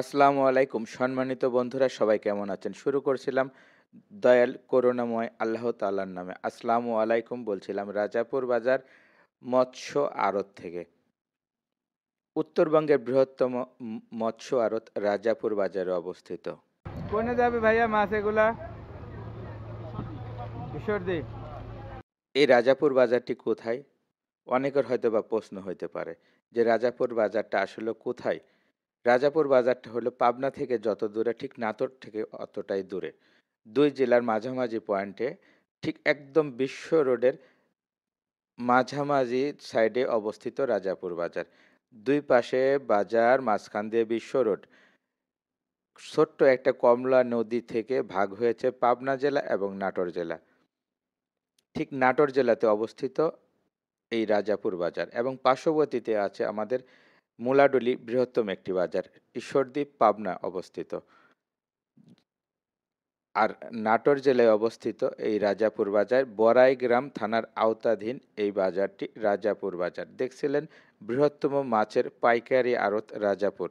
আসসালামু আলাইকুম সম্মানিত বন্ধুরা সবাই কেমন আছেন? শুরু করছিলাম দয়াল করুণাময় আল্লাহ তাআলার নামে। আসসালামু আলাইকুম বলছিলাম রাজাপুর বাজার মৎস্য আড়ত থেকে। উত্তরবঙ্গের বৃহত্তম মৎস্য আড়ত রাজাপুর বাজারে অবস্থিত। কোনে যাবে ভাইয়া মাছ এগুলা? ঈশ্বরদী। এই রাজাপুর বাজারটি কোথায়? অনেকের হয়তোবা প্রশ্ন হইতে পারে যে রাজাপুর বাজারটা আসলে কোথায়? রাজাপুর বাজারটা হলো পাবনা থেকে যত দূরে ঠিক নাটোর থেকে অতটাই দূরে। ২ জেলার মাঝামাঝি পয়েন্টে ঠিক একদম বিশ্ব রোডের মাঝামাঝি সাইডে অবস্থিত রাজাপুর বাজার। ২ পাশে বাজার, মাঝখান দিয়ে বিশ্ব রোড। ছোট্ট একটা কমলা নদী থেকে ভাগ হয়েছে পাবনা জেলা এবং নাটোর জেলা। ঠিক নাটোর জেলাতে অবস্থিত এই রাজাপুর বাজার এবং পার্শ্ববর্তীতে আছে আমাদের মুলাডুলি বৃহত্তম একটি বাজার। ঈশ্বরদী, পাবনা অবস্থিত। আর নাটোর জেলায় অবস্থিত এই রাজাপুর বাজার বড়াইগ্রাম থানার আওতাধীন এই বাজারটি রাজাপুর বাজার। দেখছিলেন বৃহত্তম মাছের পাইকারি আড়ত রাজাপুর।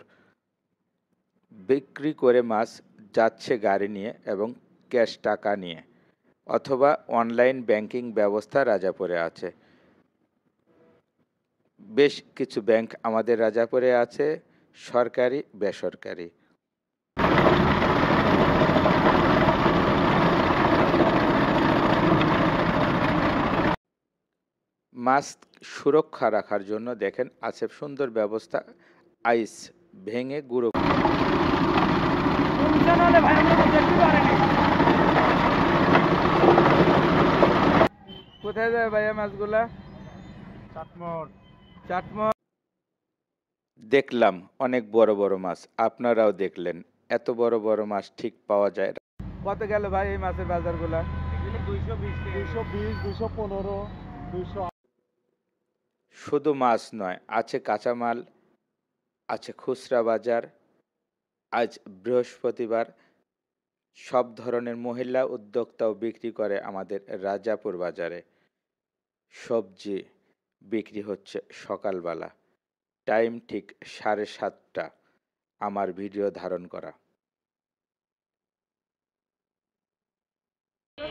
বিক্রি করে মাছ যাচ্ছে গাড়ি নিয়ে এবং ক্যাশ টাকা নিয়ে অথবা অনলাইন ব্যাংকিং ব্যবস্থা রাজাপুরে আছে। বেশ কিছু ব্যাংক আমাদের রাজাপুরে আছে, সরকারি, বেসরকারি। মাছ সুরক্ষা রাখার জন্য দেখেন আছে সুন্দর ব্যবস্থা। আইস ভেঙে গুঁড়ো। কোথায় যাবে ভাইয়া মাছগুলা? চাটমোহর। দেখলাম অনেক বড় বড় মাছ, আপনারাও দেখলেন এত বড় বড় মাছ ঠিক পাওয়া যায় না। কত গেল ভাই এই মাছের বাজারগুলা? শুধু মাছ নয়, আছে কাঁচামাল, আছে খুচরা বাজার। আজ বৃহস্পতিবার, সব ধরনের মহিলা উদ্যোক্তাও বিক্রি করে আমাদের রাজাপুর বাজারে। সবজি বিক্রি হচ্ছে সকালবেলা, টাইম ঠিক 7:30 আমার ভিডিও ধারণ করা।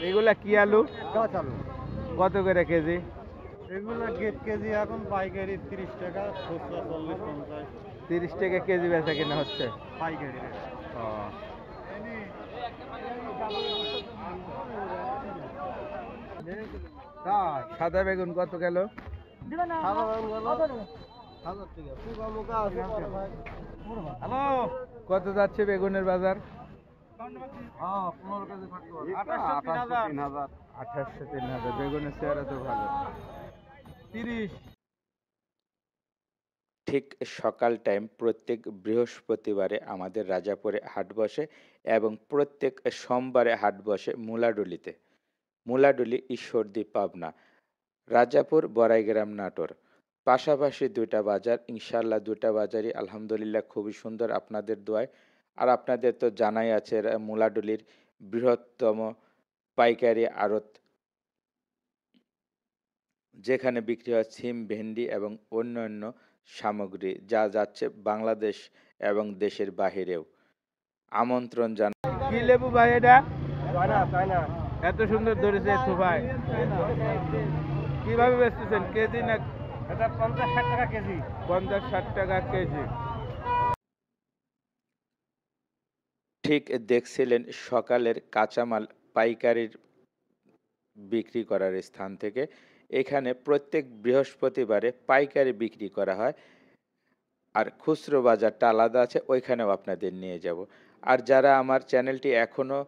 এগুলা কি আলু? গাছ আলু। কত করে কেজি? এগুলো কেজি এখন পাইকারি 30 টাকা, খুচরা 40-50 30 টাকা কেজি বেচা কিনা হচ্ছে। পাইকারি রেট। ও, তাই সাদা বেগুন কত গেল? সাদা রঙ গেল 1000 টাকা, পুকা মুকা আছে ভাই। হ্যালো, কত যাচ্ছে বেগুনের বাজার? হ্যাঁ 15 কেজি থাকতে পারে। 2800-3000। 2800-3000। বেগুনের চেহারা তো ভালো। 30। ঠিক সকাল টাইম প্রত্যেক বৃহস্পতিবারে আমাদের রাজাপুরে হাট বসে এবং প্রত্যেক সোমবারে হাট বসে মুলাডুলিতে। মুলাডুলি, ঈশ্বরদী, পাবনা, রাজাপুর, বড়াইগ্রাম, নাটোর। পাশাপাশি দুইটা বাজার, ইনশাল্লাহ দুইটা বাজারই আলহামদুলিল্লাহ খুবই সুন্দর আপনাদের দোয়ায়। আর আপনাদের তো জানাই আছে মুলাডুলির বৃহত্তম পাইকারি আড়ত, যেখানে বিক্রি হয় সিম, ভেন্ডি এবং অন্যান্য সামগ্রী যা যাচ্ছে বাংলাদেশ এবং দেশের বাহিরেও। আমন্ত্রণ কি লেবু ভাই এটা? তাই না এত সুন্দর ধরেছে ভাই। কিভাবে বেচতেছেন, কেজি না? এটা 50-60 টাকা কেজি। 50-60 টাকা কেজি। ঠিক দেখছিলেন সকালের কাঁচামাল পাইকারির বিক্রি করার স্থান থেকে। এখানে প্রত্যেক বৃহস্পতিবারে পাইকারি বিক্রি করা হয় আর খুচরো বাজারটা আলাদা আছে, ওইখানেও আপনাদের নিয়ে যাব। আর যারা আমার চ্যানেলটি এখনও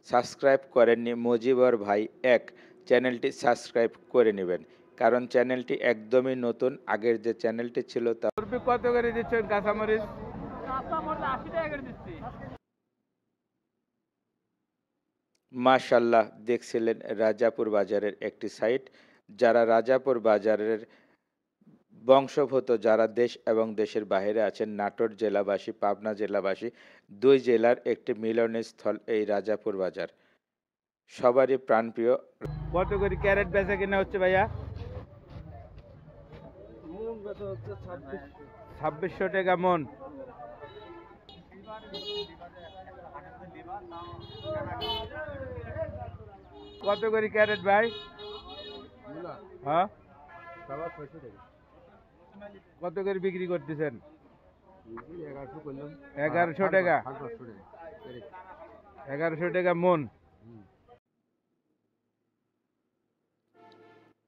সাবস্ক্রাইব করেননি, মজিবর ভাই 1 চ্যানেলটি সাবস্ক্রাইব করে নেবেন, কারণ চ্যানেলটি একদমই নতুন। আগের যে চ্যানেলটি ছিল তা ফুলকপি কত করে দিচ্ছেন কাঁচামরিচ? 80 টাকা করে দিচ্ছি। মাশাল্লাহ, দেখছিলেন রাজাপুর বাজারের একটি সাইট। যারা রাজাপুর বাজারের বংশোদ্ভূত, যারা দেশ এবং দেশের বাইরে আছেন, নাটোর জেলাবাসী, পাবনা জেলাবাসী, 2 জেলার একটি মিলনস্থল এই রাজাপুর বাজার। সবারই প্রাণপ্রিয়। কত করে ক্যারেট বেচা কিনা হচ্ছে ভাইয়া? মূল বেচা হচ্ছে 26। 2600 টাকা মন। কত করে ক্যারেট ভাই? হ্যাঁ, কত করে বিক্রি করতেছেন? 1100 টাকা। 1100 টাকা মন।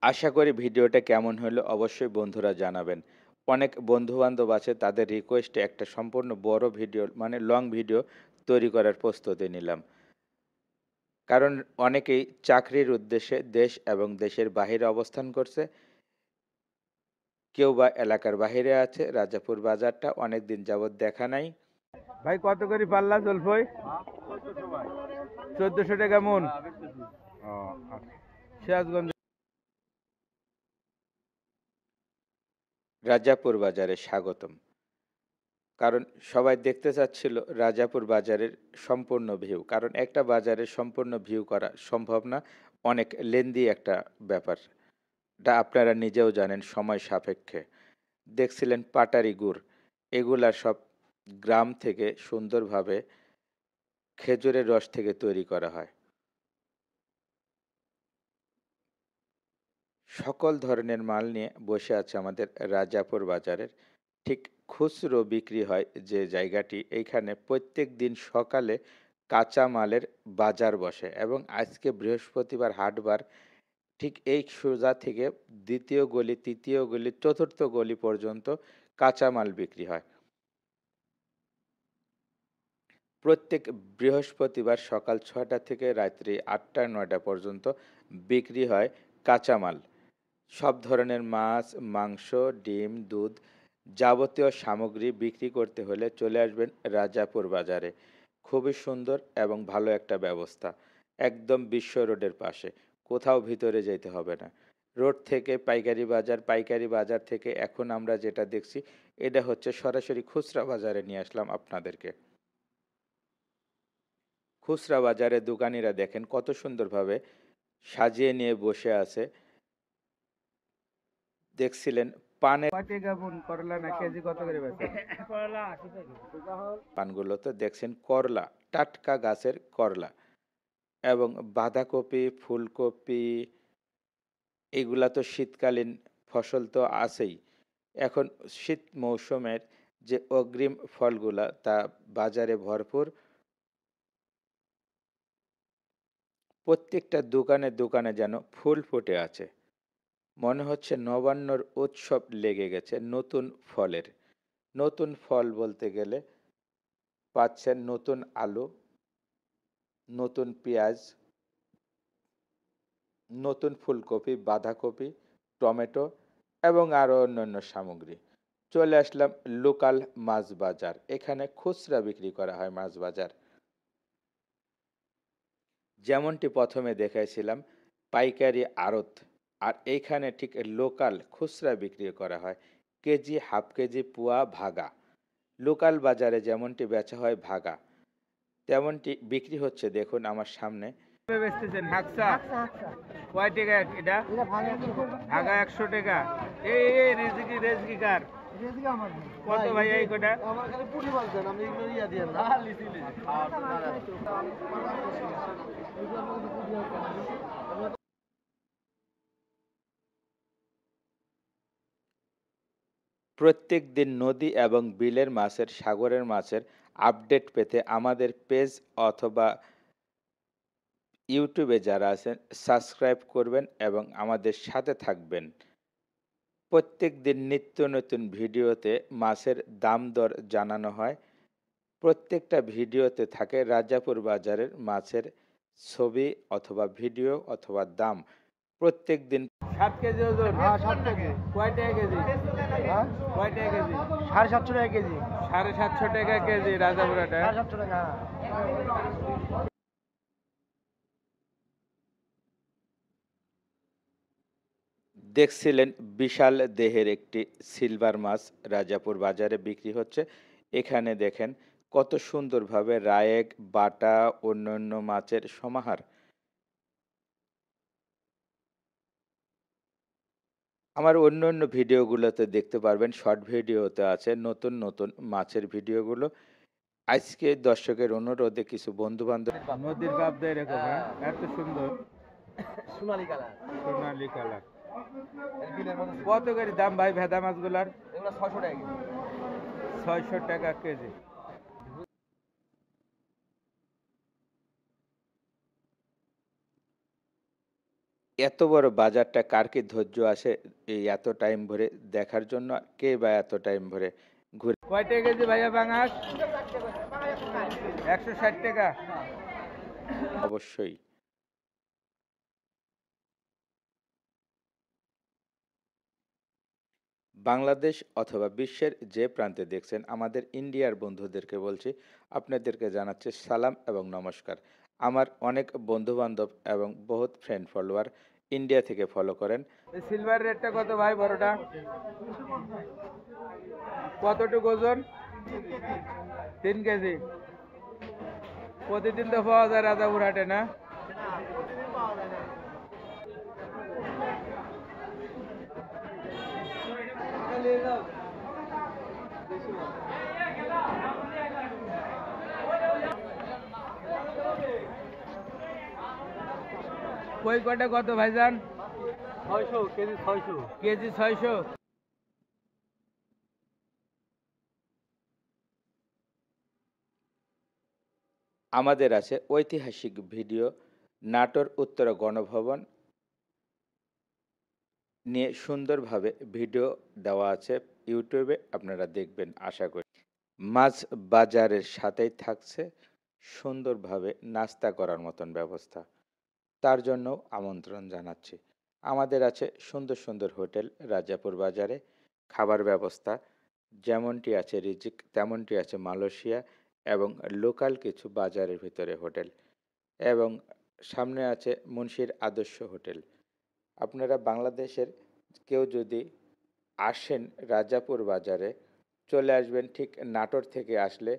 আশা করি ভিডিওটা কেমন হলো অবশ্যই বন্ধুরা জানাবেন। অনেক বন্ধু-বান্ধব আছে তাদের রিকোয়েস্টে একটা সম্পূর্ণ বড় ভিডিও মানে লং ভিডিও তৈরি করার প্রস্তুতি নিলাম। কারণ অনেকেই চাকরির উদ্দেশ্যে দেশ এবং দেশের বাহিরে অবস্থান করছে। কেউ বা এলাকার বাহিরে আছে। রাজাপুর বাজারটা অনেকদিন যাবৎ দেখা নাই। ভাই কত করে পাল্লা জলফই? 1400 টাকা মন। ও, আচ্ছা। সিরাজগঞ্জ। রাজাপুর বাজারে স্বাগতম। কারণ সবাই দেখতে চাচ্ছিল রাজাপুর বাজারের সম্পূর্ণ ভিউ। কারণ একটা বাজারের সম্পূর্ণ ভিউ করা সম্ভব না। অনেক লেন্দি একটা ব্যাপার। এটা আপনারা নিজেও জানেন সময় সাপেক্ষে। দেখছিলেন পাটারি গুড়। এগুলা সব গ্রাম থেকে সুন্দরভাবে খেজুরের রস থেকে তৈরি করা হয়। সকল ধরনের মাল নিয়ে বসে আছে আমাদের রাজাপুর বাজারের। ঠিক খুচরো বিক্রি হয় যে জায়গাটি, এইখানে প্রত্যেক দিন সকালে কাঁচা মালের বাজার বসে এবং আজকে বৃহস্পতিবার হাটবার। ঠিক এই সোজা থেকে দ্বিতীয় গলি, তৃতীয় গলি, চতুর্থ গলি পর্যন্ত কাঁচামাল বিক্রি হয়। প্রত্যেক বৃহস্পতিবার সকাল ৬টা থেকে রাত্রি ৮টা-৯টা পর্যন্ত বিক্রি হয় কাঁচামাল। সব ধরনের মাছ, মাংস, ডিম, দুধ যাবতীয় সামগ্রী বিক্রি করতে হলে চলে আসবেন রাজাপুর বাজারে। খুবই সুন্দর এবং ভালো একটা ব্যবস্থা। একদম বিশ্ব রোডের পাশে। কোথাও ভিতরে যেতে হবে না। রোড থেকে পাইকারি বাজার, পাইকারি বাজার থেকে এখন আমরা যেটা দেখছি এটা হচ্ছে সরাসরি খুচরা বাজারে নিয়ে আসলাম আপনাদেরকে। খুচরা বাজারে দোকানিরা দেখেন কত সুন্দরভাবে সাজিয়ে নিয়ে বসে আছে। দেখছিলেন পানের কয় টাকা মন করলা না কেজি কত করে বেচেন? পানগুলো তো দেখছেন করলা, টাটকা গাছের করলা এবং বাঁধাকপি, ফুলকপি এগুলা তো শীতকালীন ফসল তো আছেই। এখন শীত মৌসুমের যে অগ্রিম ফলগুলা তা বাজারে ভরপুর। প্রত্যেকটা দোকানে দোকানে যেন ফুল ফুটে আছে। মনে হচ্ছে নবান্নর উৎসব লেগে গেছে নতুন ফলের। নতুন ফল বলতে গেলে পাচ্ছেন নতুন আলু, নতুন পেঁয়াজ, নতুন ফুলকপি, বাঁধাকপি, টমেটো এবং আরও অন্যান্য সামগ্রী। চলে আসলাম লোকাল মাছ বাজার। এখানে খুচরা বিক্রি করা হয় মাছ বাজার। যেমনটি প্রথমে দেখাইছিলাম পাইকারি আড়ত, আর এইখানে ঠিক লোকাল খুচরা বিক্রি করা হয় কেজি, হাফ কেজি, পোয়া, ভাগা। লোকাল বাজারে যেমনটি বেচা হয় ভাগা, তেমনটি বিক্রি হচ্ছে দেখুন আমার সামনে। বেচতেছেন হাকসা? কয় টাকা এটা? ভাগা 100 টাকা। এই এই রেজকি রেজকি কার? কত ভাই এই কটা? প্রত্যেক দিন নদী এবং বিলের মাছের, সাগরের মাছের আপডেট পেতে আমাদের পেজ অথবা ইউটিউবে যারা আছেন সাবস্ক্রাইব করবেন এবং আমাদের সাথে থাকবেন। প্রত্যেক দিন নিত্য নতুন ভিডিওতে মাছের দাম দর জানানো হয়। প্রত্যেকটা ভিডিওতে থাকে রাজাপুর বাজারের মাছের ছবি অথবা ভিডিও অথবা দাম। প্রত্যেক দিন 7 কেজি ওজন? হ্যাঁ, 7 টাকা। কয় টাকা কেজি? হ্যাঁ, কয় টাকা কেজি? 750 টাকা কেজি। 750 টাকা কেজি রাজাপুরাটা। 750 টাকা, হ্যাঁ। দেখছিলেন বিশাল দেহের একটি সিলভার মাছ রাজাপুর বাজারে বিক্রি হচ্ছে। এখানে দেখেন কত সুন্দরভাবে রায়েক, বাটা, অন্যান্য মাছের সমাহার। আমার অন্য অন্য ভিডিওগুলোতে দেখতে পারবেন, শর্ট ভিডিওতে আছে নতুন নতুন মাছের ভিডিওগুলো। আজকে দর্শকের অনুরোধে কিছু বন্ধু-বান্ধব নদীর পাবদা এরকম, হ্যাঁ? এত সুন্দর সোনালী কালার। কত করে দাম ভাই ভেদা মাছগুলার? 600 টাকা কেজি। এত বড় বাজারটা কার কি ধৈর্য আসে এই এত টাইম ভরে দেখার জন্য? কে বা এত টাইম ভরে ঘুরে? কয় টাকা কেজি ভাইয়া পাঙাশ? 160 টাকা। অবশ্যই। বাংলাদেশ অথবা বিশ্বের যে প্রান্তে দেখছেন আমাদের ইন্ডিয়ার বন্ধুদেরকে বলছি, আপনাদেরকে জানাচ্ছি সালাম এবং নমস্কার। আমার অনেক বন্ধু-বান্ধব এবং বহুত ফ্রেন্ড ফলোয়ার ইন্ডিয়া থেকে ফলো করেন। সিলভার রেটটা কত ভাই বড়টা? কতটুকু ওজন? 3 কেজি। প্রতিদিন তো পাওয়া যায় রাজাপুর হাটে, না? কই কটা কত ভাইজান? 600 কেজি 600। কেজি 600। আমাদের আছে ঐতিহাসিক ভিডিও নাটোর উত্তরা গণভবন নিয়ে সুন্দরভাবে ভিডিও দেওয়া আছে ইউটিউবে, আপনারা দেখবেন আশা করি। মাছ বাজারের সাথেই থাকছে সুন্দরভাবে নাস্তা করার মতন ব্যবস্থা। তার জন্যও আমন্ত্রণ জানাচ্ছি। আমাদের আছে সুন্দর সুন্দর হোটেল রাজাপুর বাজারে। খাবার ব্যবস্থা যেমনটি আছে রিজিক তেমনটি আছে মালয়েশিয়া এবং লোকাল কিছু বাজারের ভিতরে হোটেল এবং সামনে আছে মুন্সির আদর্শ হোটেল। আপনারা বাংলাদেশের কেউ যদি আসেন রাজাপুর বাজারে, চলে আসবেন ঠিক নাটোর থেকে আসলে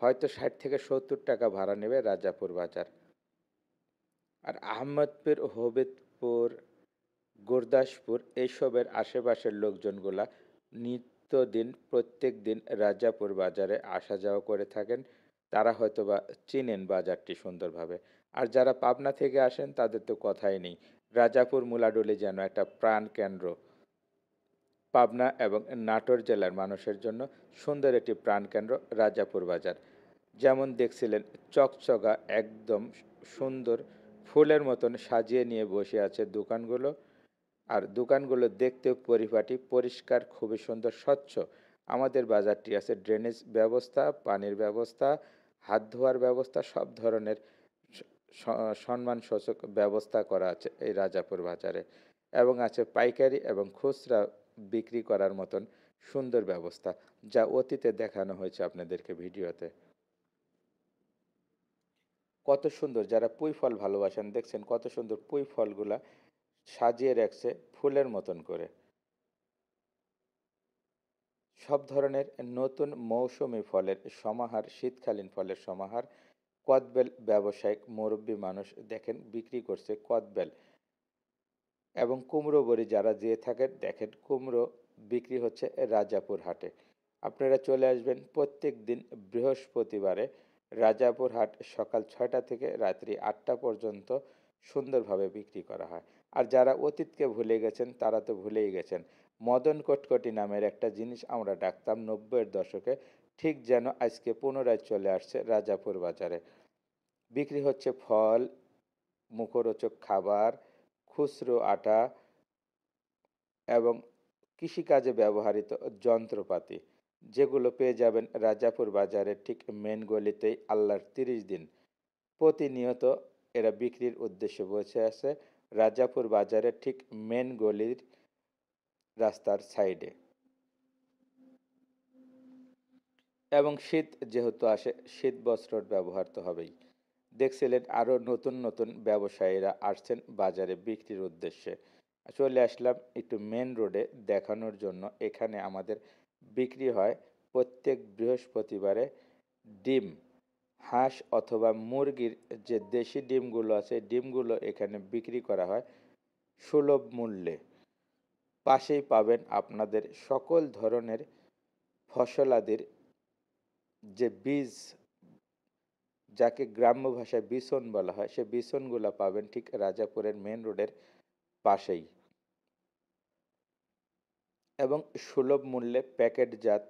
হয়তো 60 থেকে 70 টাকা ভাড়া নেবে রাজাপুর বাজার। আর আহমদপুর, হবিবপুর, গুরদাসপুর এইসবের আশেপাশের লোকজনগুলা নিত্যদিন প্রত্যেক দিন রাজাপুর বাজারে আসা যাওয়া করে থাকেন। তারা হয়তোবা চিনেন বাজারটি সুন্দরভাবে। আর যারা পাবনা থেকে আসেন তাদের তো কথাই নেই। রাজাপুর মুলাডুলি যেন একটা প্রাণকেন্দ্র। পাবনা এবং নাটোর জেলার মানুষের জন্য সুন্দর একটি প্রাণকেন্দ্র রাজাপুর বাজার। যেমন দেখছিলেন চকচকা একদম সুন্দর ফুলের মতন সাজিয়ে নিয়ে বসে আছে দোকানগুলো। আর দোকানগুলো দেখতেও পরিপাটি, পরিষ্কার, খুবই সুন্দর, স্বচ্ছ। আমাদের বাজারটি আছে ড্রেনেজ ব্যবস্থা, পানির ব্যবস্থা, হাত ধোয়ার ব্যবস্থা, সব ধরনের সম্মানসূচক ব্যবস্থা করা আছে এই রাজাপুর বাজারে এবং আছে পাইকারি এবং খুচরা বিক্রি করার মতন সুন্দর ব্যবস্থা, যা অতীতে দেখানো হয়েছে আপনাদেরকে ভিডিওতে। কত সুন্দর, যারা পুঁই ফল ভালোবাসেন দেখছেন কত সুন্দর পুঁই ফলগুলা সাজিয়ে রাখছে ফুলের মতন করে। সব ধরনের নতুন মৌসুমি ফলের সমাহার, শীতকালীন ফলের সমাহার। কদবেল ব্যবসায়িক মুরব্বী মানুষ দেখেন বিক্রি করছে কদবেল এবং কুমড়ো বড়ি, যারা যেয়ে থাকেন দেখেন কুমড়ো বিক্রি হচ্ছে রাজাপুর হাটে। আপনারা চলে আসবেন প্রত্যেক দিন বৃহস্পতিবারে রাজাপুর হাট সকাল 6টা থেকে রাত্রি 8টা পর্যন্ত সুন্দরভাবে বিক্রি করা হয়। আর যারা অতীতকে ভুলে গেছেন তারা তো ভুলেই গেছেন। মদন কটকটি নামের একটা জিনিস আমরা ডাকতাম 90-এর দশকে, ঠিক যেন আজকে পুনরায় চলে আসছে রাজাপুর বাজারে। বিক্রি হচ্ছে ফল, মুখরোচক খাবার, খুচরো আটা এবং কৃষিকাজে ব্যবহৃত যন্ত্রপাতি, যেগুলো পেয়ে যাবেন রাজাপুর বাজারের ঠিক মেন গলিতেই আল্লাহর 30 দিন। প্রতিনিয়ত এরা বিক্রির উদ্দেশ্যে বসে আছে রাজাপুর বাজারের ঠিক মেন গলির রাস্তার সাইডে। এবং শীত যেহেতু আসে, শীত বস্ত্রর ব্যবহার তো হবেই। দেখছিলেন আরও নতুন নতুন ব্যবসায়ীরা আসছেন বাজারে বিক্রির উদ্দেশ্যে। চলে আসলাম একটু মেন রোডে দেখানোর জন্য। এখানে আমাদের বিক্রি হয় প্রত্যেক বৃহস্পতিবারে ডিম, হাঁস অথবা মুরগির যে দেশি ডিমগুলো আছে ডিমগুলো এখানে বিক্রি করা হয় সুলভ মূল্যে। পাশেই পাবেন আপনাদের সকল ধরনের ফসলাদির যে বীজ, যাকে গ্রাম্য ভাষায় বিচন বলা হয়, সে বিচনগুলা পাবেন ঠিক রাজাপুরের মেন রোডের পাশেই, এবং সুলভ মূল্যে প্যাকেটজাত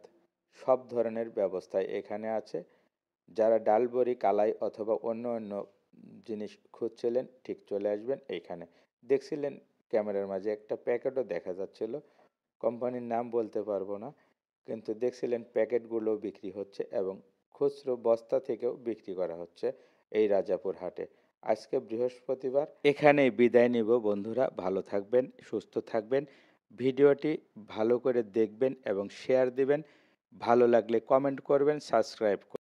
সব ধরনের ব্যবস্থা এখানে আছে। যারা ডালবড়ি, কালাই অথবা অন্য অন্য জিনিস খুঁজছিলেন, ঠিক চলে আসবেন এইখানে। দেখছিলেন ক্যামেরার মাঝে একটা প্যাকেটও দেখা যাচ্ছিল, কোম্পানির নাম বলতে পারবো না, কিন্তু দেখছিলেন প্যাকেটগুলো বিক্রি হচ্ছে এবং খুচরো বস্তা থেকেও বিক্রি করা হচ্ছে এই রাজাপুর হাটে। আজকে বৃহস্পতিবার, এখানেই বিদায় নিব বন্ধুরা। ভালো থাকবেন, সুস্থ থাকবেন। ভিডিওটি ভালো করে দেখবেন এবং শেয়ার দিবেন। ভালো লাগলে কমেন্ট করবেন, সাবস্ক্রাইব